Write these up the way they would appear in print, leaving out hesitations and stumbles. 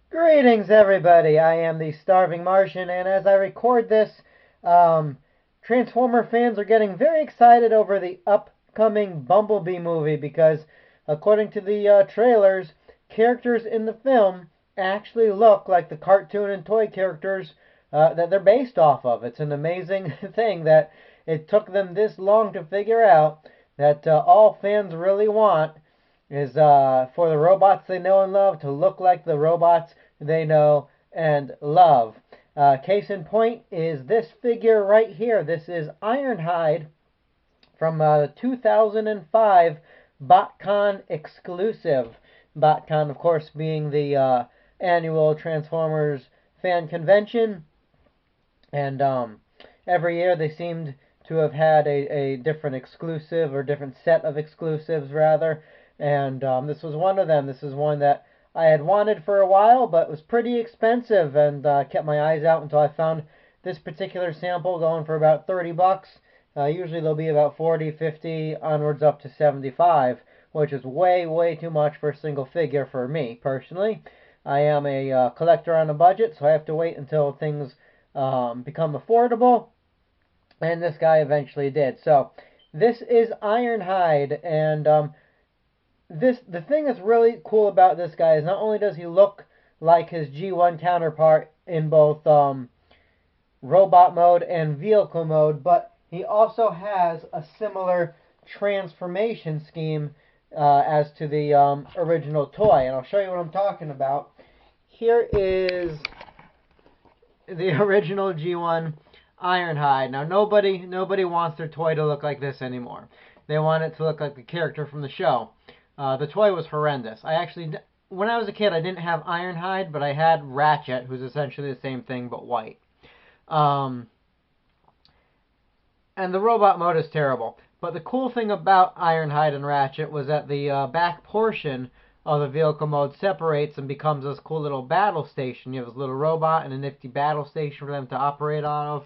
Greetings, everybody. I am the Starving Martian, and as I record this, um, Transformer fans are getting very excited over the upcoming Bumblebee movie because, according to the trailers, characters in the film actually look like the cartoon and toy characters that they're based off of. It's an amazing thing that it took them this long to figure out that all fans really want is for the robots they know and love to look like the robots they know and love. Case in point is this figure right here. This is Ironhide from the 2005 Botcon exclusive. Botcon, of course, being the annual Transformers fan convention. And every year they seemed to have had a different exclusive or different set of exclusives, rather. And this was one of them. This is one that I had wanted for a while, but was pretty expensive, and kept my eyes out until I found this particular sample going for about 30 bucks. Usually they'll be about 40, 50, onwards up to 75, which is way, way too much for a single figure for me, personally. I am a collector on a budget, so I have to wait until things become affordable, and this guy eventually did. So this is Ironhide, and the thing that's really cool about this guy is not only does he look like his G1 counterpart in both robot mode and vehicle mode, but he also has a similar transformation scheme as to the original toy, and I'll show you what I'm talking about. Here is the original G1 Ironhide. Now nobody wants their toy to look like this anymore. They want it to look like the character from the show. The toy was horrendous. When I was a kid, I didn't have Ironhide, but I had Ratchet, who's essentially the same thing but white. Um, and the robot mode is terrible. But the cool thing about Ironhide and Ratchet was that the back portion of the vehicle mode separates and becomes this cool little battle station. You have this little robot and a nifty battle station for them to operate out of.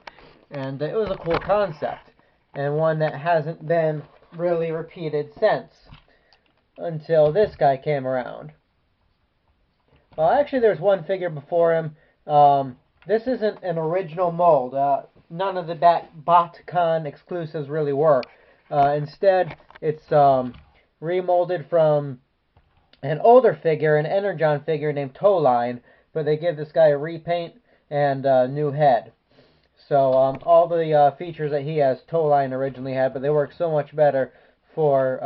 And it was a cool concept. And one that hasn't been really repeated since. Until this guy came around. Well, actually, there's one figure before him. This isn't an original mold. None of the Botcon exclusives really were. Instead, it's remolded from an older figure, an Energon figure named Towline, but they give this guy a repaint and a new head. So all the features that he has, Towline originally had, but they work so much better for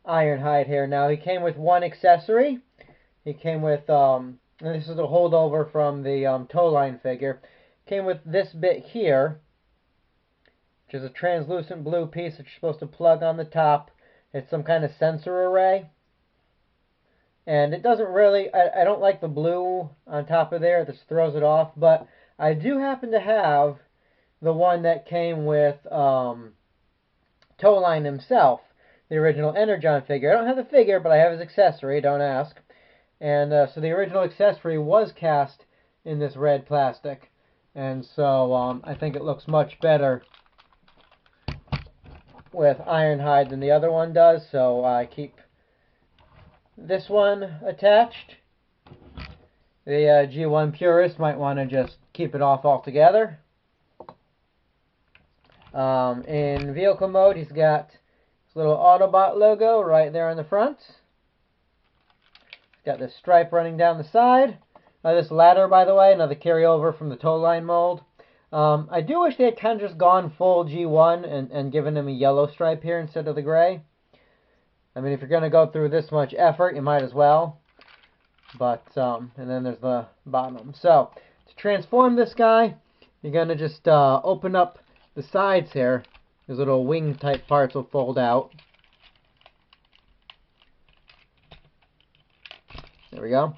Ironhide here. Now, he came with one accessory. He came with, and this is a holdover from the Towline figure. Came with this bit here, which is a translucent blue piece that you're supposed to plug on the top. It's some kind of sensor array. And it doesn't really, I don't like the blue on top of there. This throws it off. But I do happen to have the one that came with Towline himself, the original Energon figure. I don't have the figure, but I have his accessory. Don't ask. And so the original accessory was cast in this red plastic. And so I think it looks much better with Ironhide than the other one does. So I keep this one attached. The G1 purist might want to just keep it off altogether. In vehicle mode, he's got this little Autobot logo right there on the front. Got this stripe running down the side. This ladder, by the way, another carryover from the Towline mold. I do wish they had kind of just gone full G1 and given him a yellow stripe here instead of the gray. I mean, if you're going to go through this much effort, you might as well. But, and then there's the bottom. So, to transform this guy, you're going to just open up the sides here. These little wing type parts will fold out. There we go.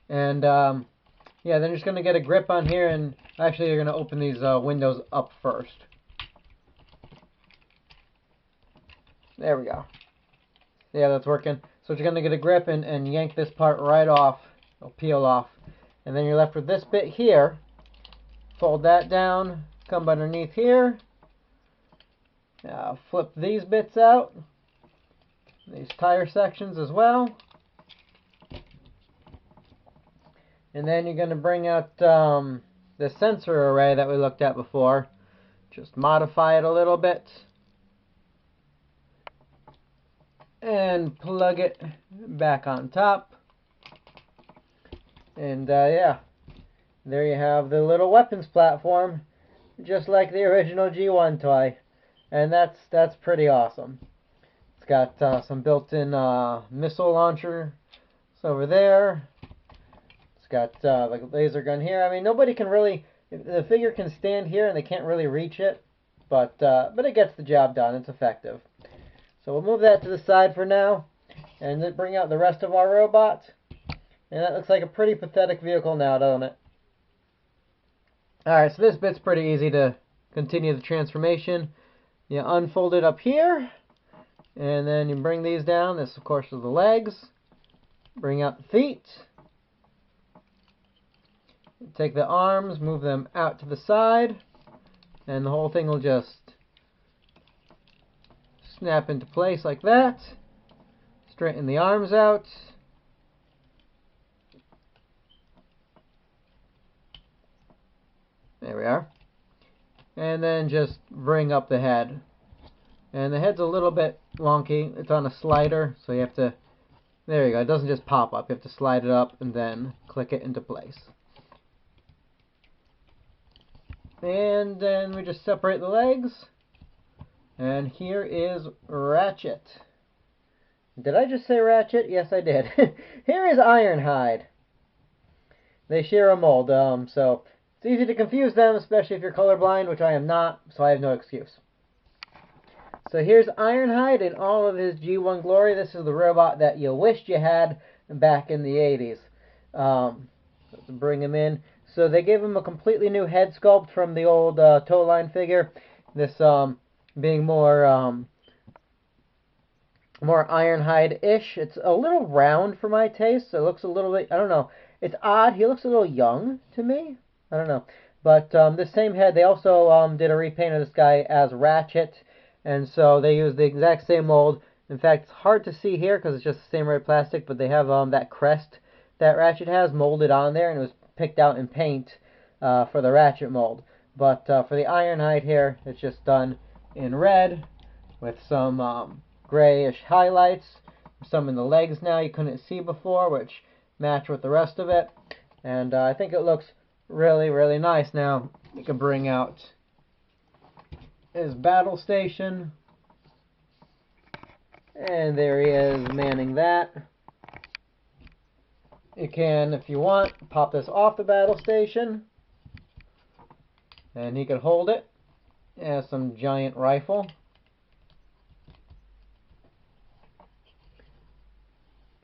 And yeah, then you're just going to get a grip on here, and actually you're going to open these windows up first. There we go. Yeah, that's working. So you're going to get a grip and yank this part right off. It'll peel off. And then you're left with this bit here. Fold that down, come underneath here. Flip these bits out. These tire sections as well. And then you're going to bring out the sensor array that we looked at before. Just modify it a little bit. And plug it back on top. And yeah, there you have the little weapons platform, just like the original G1 toy. And that's pretty awesome. It's got some built-in missile launcher over there. It's got like a laser gun here. I mean, nobody can really, the figure can stand here and they can't really reach it, but it gets the job done. It's effective. So we'll move that to the side for now, and then bring out the rest of our robot. And that looks like a pretty pathetic vehicle now, doesn't it? Alright, so this bit's pretty easy to continue the transformation. You unfold it up here, and then you bring these down. This, of course, is the legs. Bring out the feet. Take the arms, move them out to the side, and the whole thing will just snap into place like that. Straighten the arms out. There we are. And then just bring up the head. And the head's a little bit wonky. It's on a slider, so you have to... There you go. It doesn't just pop up. You have to slide it up and then click it into place. And then we just separate the legs. And here is Ratchet. Did I just say Ratchet? Yes, I did. Here is Ironhide. They share a mold, so it's easy to confuse them, especially if you're colorblind, which I am not, so I have no excuse. So here's Ironhide in all of his G1 glory. This is the robot that you wished you had back in the 80s. Let's bring him in. So they gave him a completely new head sculpt from the old toe line figure. This being more Ironhide-ish. It's a little round for my taste. So it looks a little bit, I don't know. It's odd. He looks a little young to me. I don't know. But this same head, they also did a repaint of this guy as Ratchet. And so they used the exact same mold. In fact, it's hard to see here because it's just the same red plastic. But they have that crest that Ratchet has molded on there. And it was picked out in paint for the Ratchet mold. But for the Ironhide here, it's just done in red with some grayish highlights. Some in the legs now you couldn't see before, which match with the rest of it. And I think it looks really, really nice. Now you can bring out his battle station. And there he is manning that. You can, if you want, pop this off the battle station. And he can hold it as some giant rifle.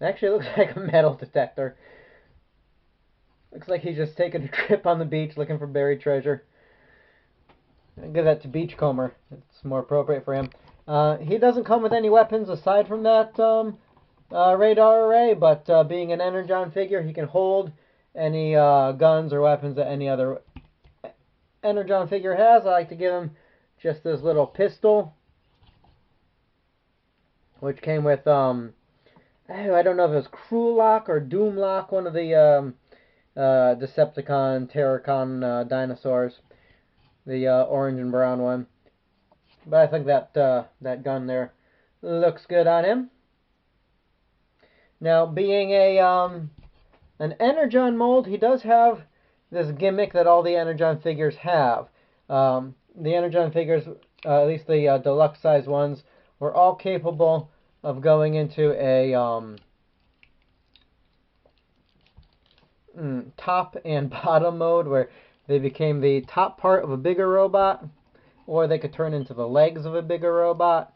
Actually, it looks like a metal detector. Looks like he's just taking a trip on the beach looking for buried treasure. I'll give that to Beachcomber. It's more appropriate for him. He doesn't come with any weapons aside from that radar array, but being an Energon figure, he can hold any guns or weapons that any other Energon figure has. I like to give him just this little pistol, which came with I don't know if it was Cruellock or Doomlock, one of the Decepticon, Terracon dinosaurs, the orange and brown one. But I think that that gun there looks good on him. Now, being an Energon mold, he does have this gimmick that all the Energon figures have. The Energon figures, at least the deluxe size ones, were all capable of going into a top and bottom mode, where they became the top part of a bigger robot, or they could turn into the legs of a bigger robot.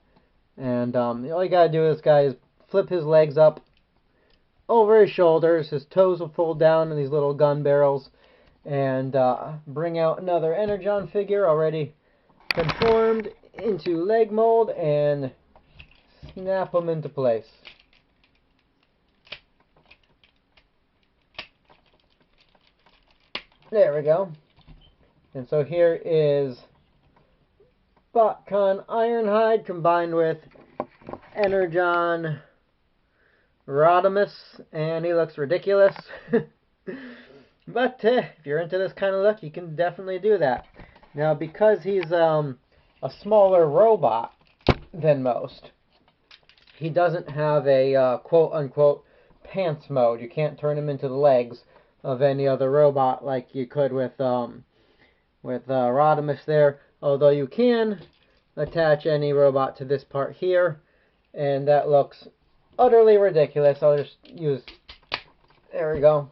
And all you gotta do with this guy is flip his legs up over his shoulders, his toes will fold down in these little gun barrels, and bring out another Energon figure already conformed into leg mold, and snap them into place. There we go. And so here is Botcon Ironhide combined with Energon Rodimus, and he looks ridiculous. But if you're into this kind of look, you can definitely do that. Now, because he's a smaller robot than most, he doesn't have a quote-unquote pants mode. You can't turn him into the legs of any other robot like you could with Rodimus there. Although you can attach any robot to this part here, and that looks utterly ridiculous. I'll just use... There we go.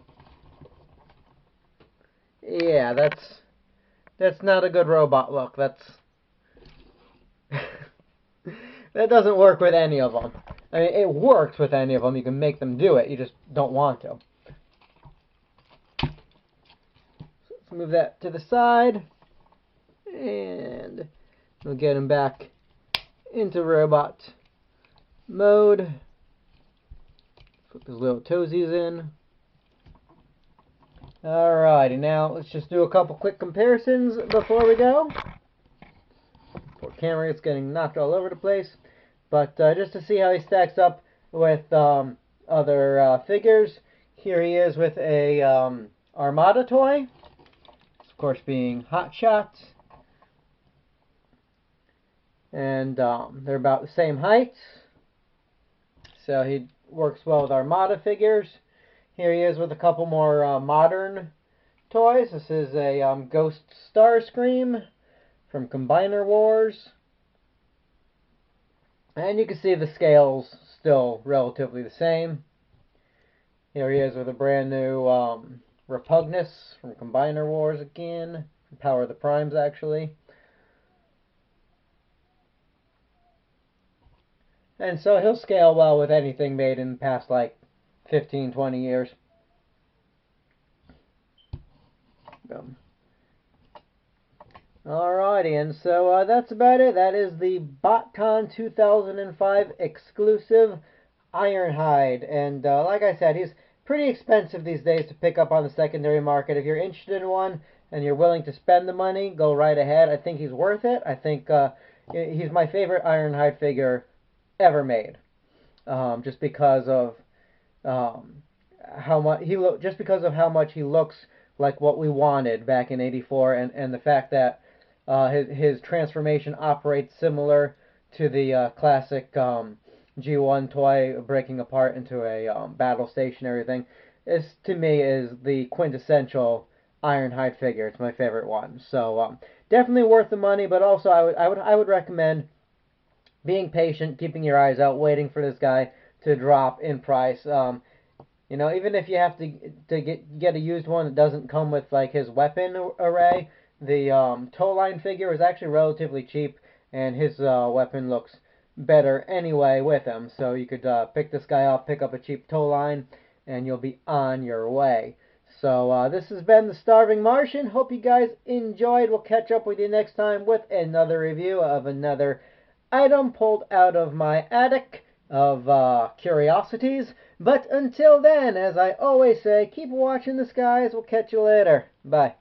Yeah, that's not a good robot look. That's that doesn't work with any of them. I mean, it works with any of them. You can make them do it. You just don't want to. So let's move that to the side, and we'll get him back into robot mode. Put his little toesies in. Alrighty, now let's just do a couple quick comparisons before we go. Poor camera gets getting knocked all over the place. But just to see how he stacks up with other figures, here he is with a Armada toy. Of course, being Hot Shots. And they're about the same height. So he works well with Armada figures. Here he is with a couple more modern toys. This is a Ghost Starscream from Combiner Wars. And you can see the scale's still relatively the same. Here he is with a brand new Repugnus from Combiner Wars again. From Power of the Primes, actually. And so he'll scale well with anything made in the past, like, 15, 20 years. Alrighty, and so that's about it. That is the Botcon 2005 exclusive Ironhide. And like I said, he's pretty expensive these days to pick up on the secondary market. If you're interested in one and you're willing to spend the money, go right ahead. I think he's worth it. I think he's my favorite Ironhide figure ever made. Just because of how much he looks like what we wanted back in '84, and the fact that his transformation operates similar to the classic G1 toy breaking apart into a battle station and everything. This, to me, is the quintessential Ironhide figure. It's my favorite one. So definitely worth the money, but also I would recommend being patient, keeping your eyes out, waiting for this guy to drop in price. You know, even if you have to get a used one that doesn't come with like his weapon array, the tow line figure is actually relatively cheap, and his weapon looks better anyway with him. So you could pick this guy up, pick up a cheap tow line, and you'll be on your way. So this has been the Starving Martian. Hope you guys enjoyed. We'll catch up with you next time with another review of another item pulled out of my attic of curiosities. But until then, as I always say, keep watching the skies. We'll catch you later. Bye.